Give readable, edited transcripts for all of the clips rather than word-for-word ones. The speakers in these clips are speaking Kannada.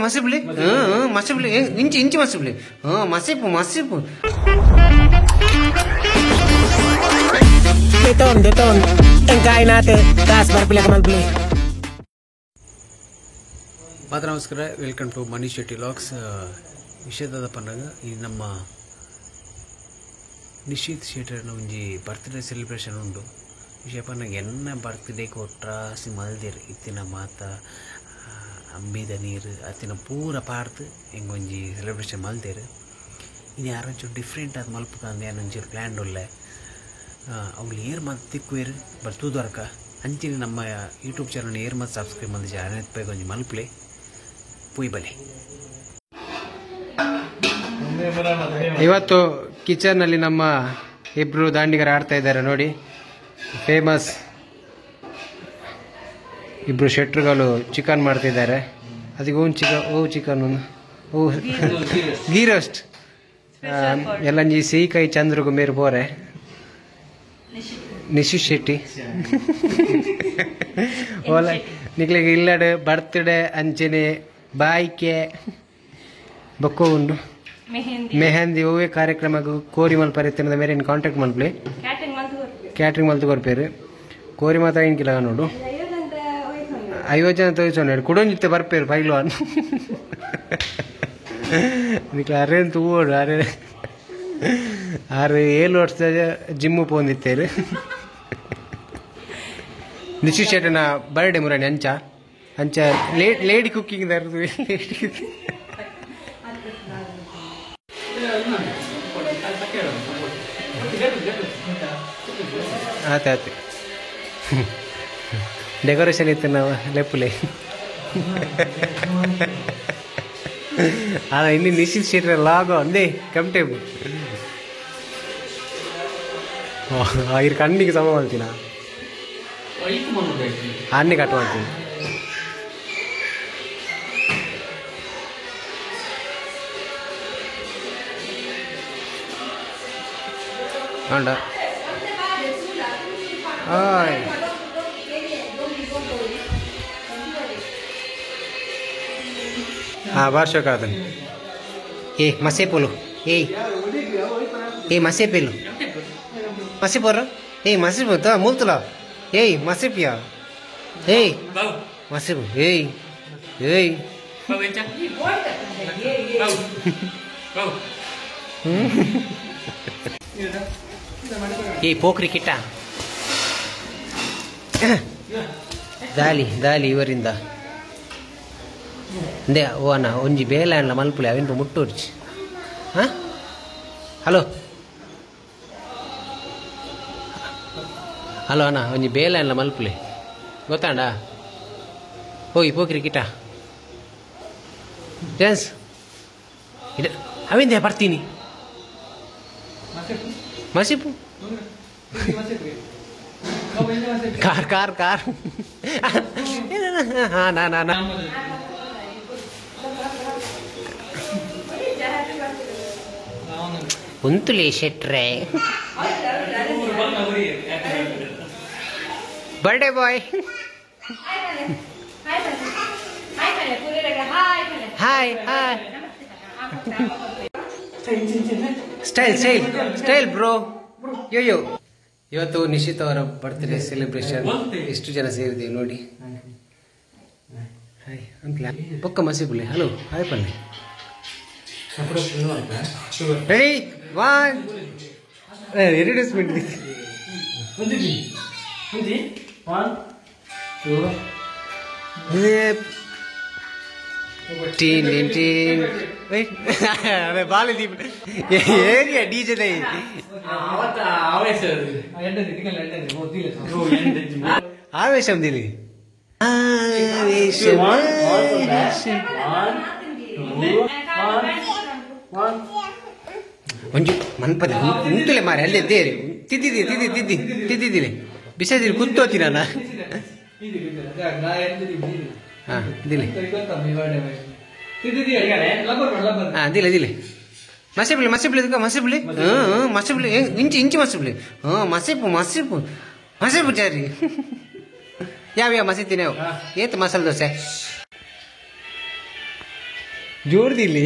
మసిపులి మసిపులి ఇంచి ఇంచి మసిపులి మసిపు మసిపు Deton engkau nanti das berbeli kemal beli. ಮಾತ್ರ ನಮಸ್ಕಾರ, welcome to Manish Shetty vlogs. ವಿಷಯದಪ್ಪ ಅಂದಾಗ ಈ ನಮ್ಮ ನಿಶ್ಚಿತ್ ಶೆಟ್ಟರ್ನ ಒಂಜಿ ಬರ್ತ್ಡೇ ಸೆಲೆಬ್ರೇಷನ್ ಉಂಡು. ವಿಷಯ ಪನ್ನಗ ಎನ್ನ ಬರ್ತ್ಡೇಗೆ ಒಟ್ರಾಸಿ ಮಲ್ದೇರು ಇತ್ತಿನ ಮಾತ ಅಂಬಿದ ನೀರು ಅತ್ತಿನ ಪೂರ ಪಾರ್ದು ಹೆಂಗೊಂಜಿ ಸೆಲೆಬ್ರೇಷನ್ ಮಲ್ದೇರು. ಇದು ಯಾರಂಚೂರು ಡಿಫ್ರೆಂಟ್ ಆದ ಮಲ್ಪದ ಏನಂಚೂರು ಪ್ಲ್ಯಾನ್ ಉಳ್ಳೆ ಅವ್ಳು ಏರ್ ಮತ್ತು ತಿಕ್ಕುವೇರು ಬರ್ತೂದರ್ಕ ಅಂಚಿನ ನಮ್ಮ ಯೂಟ್ಯೂಬ್ ಚಾನಲ್ ಏರ್ ಮತ್ತು ಸಬ್ಸ್ಕ್ರೈಬ್ ಮಾಡಿಸಿ ಅರವತ್ತು ರೂಪಾಯಿ ಒಂಜಿ ಮಲ್ಪ್ಲೆ ಪುಯ್ ಬಲೆ. ಇವತ್ತು ಕಿಚನ್ನಲ್ಲಿ ನಮ್ಮ ಇಬ್ಬರು ದಾಂಡಿಗರು ಆಡ್ತಾ ಇದ್ದಾರೆ ನೋಡಿ. ಫೇಮಸ್ ಇಬ್ಬರು ಶೆಟ್ರುಗಳು ಚಿಕನ್ ಮಾಡ್ತಿದ್ದಾರೆ. ಅದಕ್ಕೆ ಚಿಕನ್ ಗೀ ರೋಸ್ಟ್ ಎಲ್ಲಂಜಿ ಸಿಹಿಕಾಯಿ ಚಂದ್ರಗು ಮೇರು ಬೋರೆ ನಿಶಿ ಶೆಟ್ಟಿ ಓಲ ನಿಕ್ಲಿಗೆ ಇಲ್ಲಡೆ ಬರ್ತ್ಡೇ ಅಂಚನೆ ಬಾಯ್ಕೆ ಬೊಕ್ಕ ಉಂಡು ಮೆಹಂದಿ ಹೂವೇ ಕಾರ್ಯಕ್ರಮ ಕೋರಿ ಮಲ್ಪರಿತ್ತಿನದ ಮೇರೆ ಕಾಂಟ್ಯಾಕ್ಟ್ ಮಲ್ಪಲೆ ಕ್ಯಾಟ್ರಿಂಗ್ ಮಲ್ತು ಕೊರ್ಪೇರು ಕೋರಿ ಮಾತ್ರ ಏನ್ಕಿಲ್ಲ ನೋಡು 50 ಜನ ತೋರಿಸೋಣ ಕುಡೊಂಜಿತ್ತೆ ಬರ್ಪೇರು ಪೈಲ್ವಾನ್ ನಿಕ್ಲ ಅರೇಂತು ಹೂವೋಡು ಅರೆ 6-7 ವರ್ಷದ ಜಿಮ್ಮು ಪೋಂದಿತ್ತೇರು. ನಿಶಿ ಶೆಟ್ಟನ ಬರ್ಡೇ ಮುರಾಣಿ ಅಂಚ ಅಂಚ ಲೇಡಿ ಕುಕ್ಕಿಂಗ್ ದಾರದು ಆತ ಆತ ಡೆಕೋರೇಷನ್ ಇತ್ತು ನಾವು ಲೆಪ್ಪುಲೆ ಇನ್ನು ನಿಶ್ಚಿತ್ ಶೆಟ್ಟರ್ ಲಾಗೋ ಅಂದೇ ಕಂಟೇಬು ಇರ್ ಕಣ್ಣಿಗೆ ಸಮ ಮಾಡ್ತೀನ ಅನ್ನೆ ಕಟ್ ಮಾಡ್ತೀನಿ. ಹಾಂ ಬಾರ್ಶೋಕ ಅದನ್ನು ಮಸೇಪೋಲು ಮಸೇಪೇಲು ಮಸಿಪೋರ ಮಸಿಪೋತ ಮೂಲ್ತಲ ಮಸಿಪಿಯಾ ಮಸಿಪು ಪೋಖ್ರಿ ಕಿಟ್ಟ ದಾಲಿ ಇವರಿಂದ ಅಂದೇ ಓ ಅಣ್ಣ ಒಂಜಿ ಬೇಲ ಅಣ್ಣ ಮಲ್ಪುಲೆ ಅವೆಂಪು ಮುಟ್ಟೋರ್ಚಿ. ಹಾಂ ಹಲೋ ಅಣ್ಣ ಒಂಜಿ ಬೇಲ ಅಣ್ಣ ಮಲ್ಪುಲೆ ಗೊತ್ತಾಂಡ ಹೋಗಿ ಪೋಕ್ರಿ ಕಿಟ ಡ್ಯಾನ್ಸ್ ಇಡ ಅವೆಂದೇ ಬರ್ತೀನಿ ಮಸಿಪು ಕಾರ್ ಹಾಂ ನಾ ಕುಂತುಲೆ ಶೆಟ್ರೆ birthday boy hi style bro yo ಇವತ್ತು ನಿಶಿತ್ ಅವರ ಬರ್ತ್ಡೇ ಸೆಲೆಬ್ರೇಷನ್ ಎಷ್ಟು ಜನ ಸೇರಿದ್ದೀವಿ ನೋಡಿ. ಹಾಯ್ ಅಂತಲ ಪೊಕ್ಕ ಮಸಿಬುಲೆ ಹಲೋ ಹಾಯ್ ಪಲ್ಲೆ ರೆಡಿ 1 ಎರಿಡಸ್ಮೆಂಟ್ 1 2 ಟೀನ್ ಅದೇ ಬಾಲಿ ದೀಪ ಹೇಗೆ ಡಿಜೆ ಆವೇಶಂ ದಿಲಿ ಒಂಜಿ ಮನ್ಪದ ಉಂಟುಲೆ ಮಾರೆ ಅಲ್ಲೇ ದೇರಿ ತಿದ್ದಿದ್ದಿಲೆ ಬಿಸದಿರಿ ಕುತ್ತೋತಿ ನಾನು ಹಾಂ ದಿಲೆ ಹಾಂ ದಿಲೆ ಮಸಿಬ್ಲಿ ಮಸಿಬ್ಲಿ ಇದಕ್ಕೆ ಮಸಿಬ್ಲಿ ಮಸಿಬ್ಲಿ ಇಂಚಿ ಇಂಚಿ ಮಸಿಬ್ಲಿ ಮಸಿಪು ಮಸಿಪು ಮಸಿಪು ಚಾರಿ ಯಾವ ಮಸಿತಿ ನೀವು ಏತ್ ಮಸಾಲೆ ದೋಸೆ ಜೋರ್ದಿಲ್ಲಿ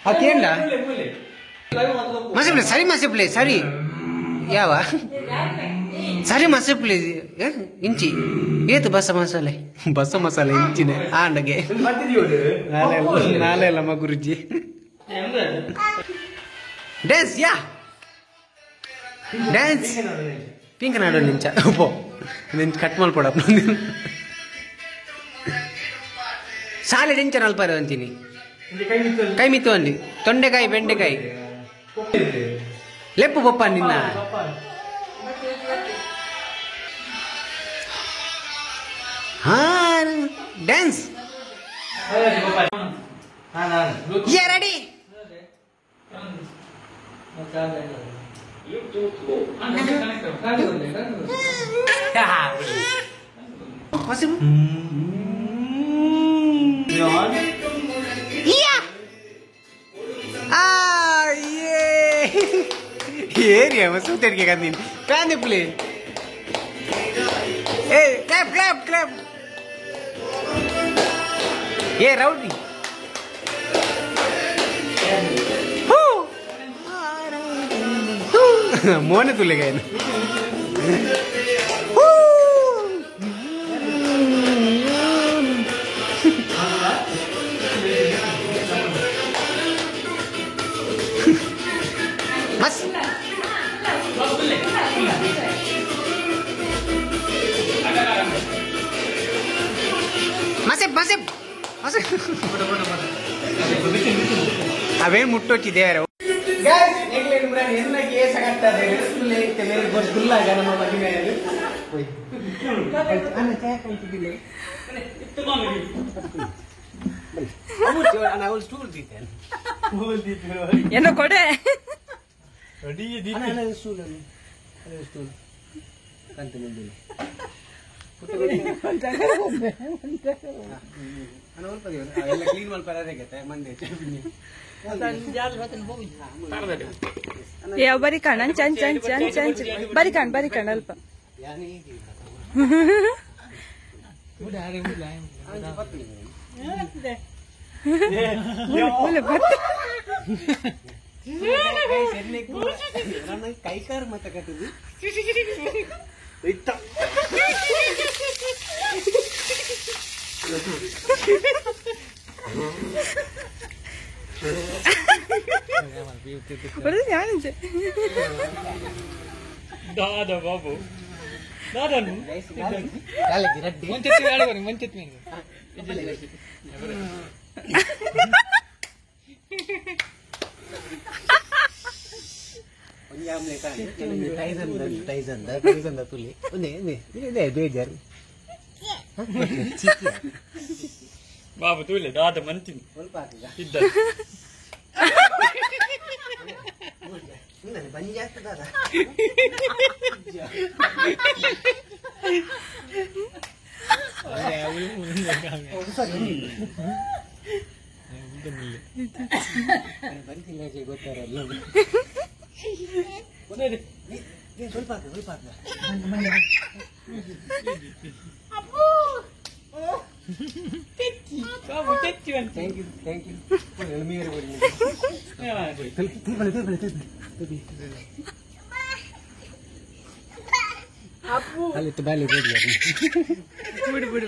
ಅದೇಂಡ ಮಸಿಬ್ಲಿ ಸರಿ ಮಸಿಬ್ಲಿ ಸರಿ ಯಾವ ಸರಿ ಮಸಿಬ್ಲಿ ಇಂಚಿ ಏತು ಬಸ ಮಸಾಲೆ ಇಂಚಿನ ಆಂಡಗೆ ನಾಳೆ ಅಲ್ಲಮ್ಮ ಗುರುಜಿ ಡ್ಯಾನ್ಸ್ ಯಾ ಡ್ಯಾನ್ಸ್ ಪಿಂಕ್ ನಾಡು ನಿಂಚ ಪೋ ನಿಂಚು ಕಟ್ ಮಾಡ್ಕೊಡಪ್ಪ ಶಾಲೆ ನಿಂಚ ನಲ್ಪಾರ ಅಂತೀನಿ ಕೈ ಮಿತ್ತು ಅಲ್ಲಿ ತೊಂಡೆಕಾಯಿ ಬೆಂಡೆಕಾಯಿ ಲೆಪ್ಪು ಪಪ್ಪ ನಿನ್ನ ಹಾ ಡ್ಯಾನ್ಸ್ ರೆಡಿ ಏರಿಯಾ ಮಸೂತಿಗೆ ಕಂದೀನಿ ಕಾಂದಿ ಪ್ಲೇ ಏ ಕ್ಲಾಪ್ ಕ್ಲಾಪ್ ಕ್ಲಾಪ್ ಏ ರೌಡಿ ಮೋನೆ ತುಲೆ ಗಾಯನ ಮಸ್ ಮಸೆಪ್ ಮಸೆಪ್ ಮಸೆಪ್ ಅವೇನು ಮುಟ್ಟೋಚಿದೆ ಯಾರು ಏನೋ ಕೊಡೆ ಕ್ಲೀನ್ ಮಾಡ್ತಾರೆ ಮಂದಿ ಯಾವ ಬರಿ ಕಾಣ ಚಂಚ್ ಚಂಚ್ ಚಂಚ್ ಚಂಚ್ ಬರಿ ಕಾಣ ಅಲ್ಪ ಕೈಕಾರ ಮತ್ತೆ ಕಟ್ಟಿದ್ದು दादा बाबू दादा ತುಲಿ ಬೇಜಾರು बाबू तुले दादा मंतिन ಬನ್ನಿ ಜಾಸ್ತಿ ದಾದ ಗೊತ್ತಾರಲ್ಲ ಸ್ವಲ್ಪ ಥ್ಯಾಂಕ್ ಯು ಅಲ್ಲಿ ಬಾಲಿ ಬಿಡು ಬಿಡು ಬಿಡು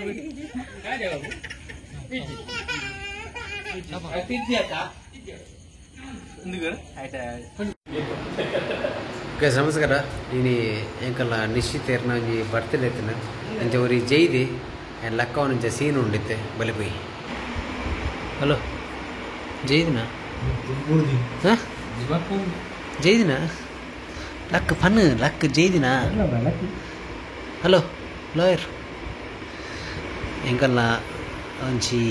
ನಮಸ್ಕಾರ ನೀನು ಎಂಕಲ್ಲ ನಿಶ್ಚಿತ ಒಂಜಿ ಬರ್ತಿಲ್ಲ ಐತನ ಅಂಚ ಅವ್ರಿಗೆ ಜೈದಿ ಲಕ್ಕ ಒಂಚ ಸೀನ್ ಉಂಡಿತ್ತೆ ಬಲೆ ಪೋಯಿ ಹಲೋ ಜೈದಿನ ಹಾಂ ಜೈದಿನ ಲಕ್ಕ ಫನ್ ಲಕ್ಕ ಜೈದಿನ ಹಲೋ ಲಾಯರ್ ಎಂಕಲ್ಲ ಒಂಚಿ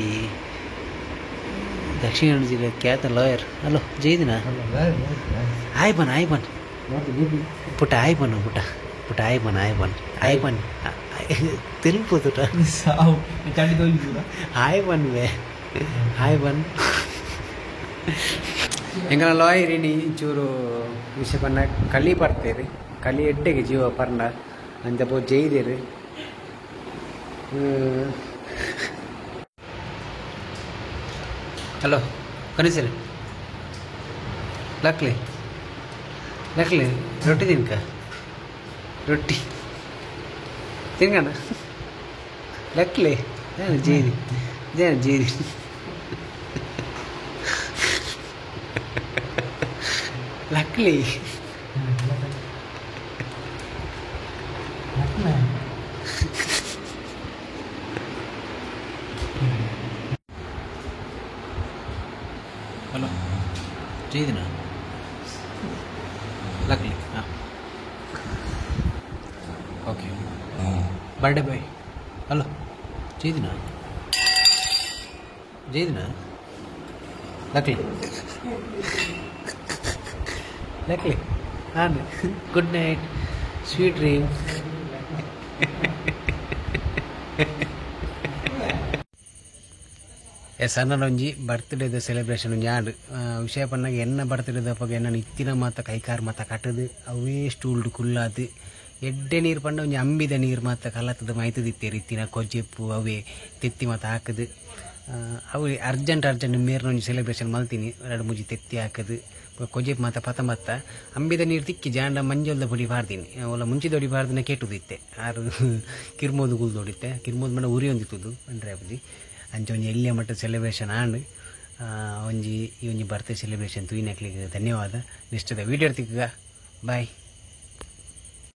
ದಕ್ಷಿಣ ಕನ್ನಡ ಜಿಲ್ಲೆ ಖ್ಯಾತ ಲಾಯರ್ ಹಲೋ ಜೈದಿನ ಆಯ್ ಬನ್ ಪುಟ್ಟ ಆಯ್ ಬನ್ನು ಪುಟ್ಟ ಆಯ್ ಬನ್ తెలుపుతుట ఆయ పనివే ಹಾಯ್ ಬನ್ ಎಂಗನ ಲಾಯರಿ ನೀ ಚೂರು ವಿಷಯ ಪನ್ನ ಕಳಿ ಪಡ್ತೇರಿ ಕಳಿ ಎಡ್ಡೆಗೆ ಜೀವ ಪರ್ನ ಅಂತ ಪೋ ಜೈದೇರಿ ಹಲೋ ಕನಿಸರಿ ಲಕ್ಲಿ ರೊಟ್ಟಿ ತಿನ್ಕ ರೊಟ್ಟಿ ತಿನ್ಕಣ ಲಕ್ಲಿ ಜೀರಿ ಜೀರಿ ಲಕ್ಲಿ ಹಲೋ ಜೈದಿನ ಲಕ್ಲಿ ಹಾಂ ಓಕೆ ಬರ್ಡೇ ಬಾಯ್ ಹಲೋ ಜೈದಿನ ಲಕ್ಲಿ ಹಾಂ ಗುಡ್ ನೈಟ್ ಸ್ವೀಟ್ ಡ್ರೀಮ್ ಸಣ್ಣನೊಂಜಿ ಬರ್ತ್ಡೇದ ಸೆಲೆಬ್ರೇಷನ್ ಒಂಜಿ ಆಂಡ್ ವಿಷಯ ಪನ್ನಾಗ ಎನ್ನ ಬರ್ತ್ಡೇದ ಅಪ್ಪಾಗ ಎನ್ನ ಇತ್ತಿನ ಮಾತ ಕೈಕಾರ್ ಮಾತ ಕಟ್ಟದು ಅವೇ ಸ್ಟೂಲ್ಡ್ ಕುಲ್ಲಾದು ಎಡ್ಡೆ ನೀರು ಪಂಡ ಒಂಜಿ ಅಂಬಿದ ನೀರು ಮಾತ ಕಲತ್ತದ ಮೈತದಿತ್ತೇರಿ ಇತ್ತಿನ ಕೊಜ್ಜೆಪ್ಪು ಅವೇ ತೆತ್ತಿ ಮಾತ ಹಾಕದು ಅವು ಅರ್ಜೆಂಟ್ ಮೇರ್ನೊಂಜಿ ಸೆಲೆಬ್ರೇಷನ್ ಮಲ್ತೀನಿ 2-3 ತೆತ್ತಿ ಹಾಕದು ಕೊಜ್ಜೆಪ್ಪು ಮಾತ ಪತ ಮತ್ತ ಅಂಬಿದ ನೀರು ತಿಕ್ಕಿ ಜಾಂಡ ಮಂಜಲ್ದ ಬಡಿ ಬಾರ್ದೀನಿ ಅವಲ್ಲ ಮುಂಚಿದ ಹೊಡಿ ಬಾರ್ದಿನ ಕೆಟ್ಟುದಿತ್ತೆ ಆರು ಕಿರ್ಮೋದು ಗುಲ್ದೊಡಿತ್ತೆ ಕಿರ್ಮೋದು ಮಣ್ಣ ಉರಿ ಹೊಂದಿತ್ತದು ಅಂದ್ರೆ ಅಬ್ಬಿ ಅಂಚ ಒಂಜಿ ಎಲ್ಲಿಯ ಮಟ್ಟದ ಸೆಲೆಬ್ರೇಷನ್ ಆಂಡ್ ಈ ಒಂಜಿ ಬರ್ತ್ಡೇ ಸೆಲೆಬ್ರೇಷನ್ ತೂಯಿನಕ್ಲಿಗೆ ಧನ್ಯವಾದ ನೆಕ್ಸ್ಟ್ ವೀಡಿಯೋ ತಿಕ್ಕ ಬಾಯ್.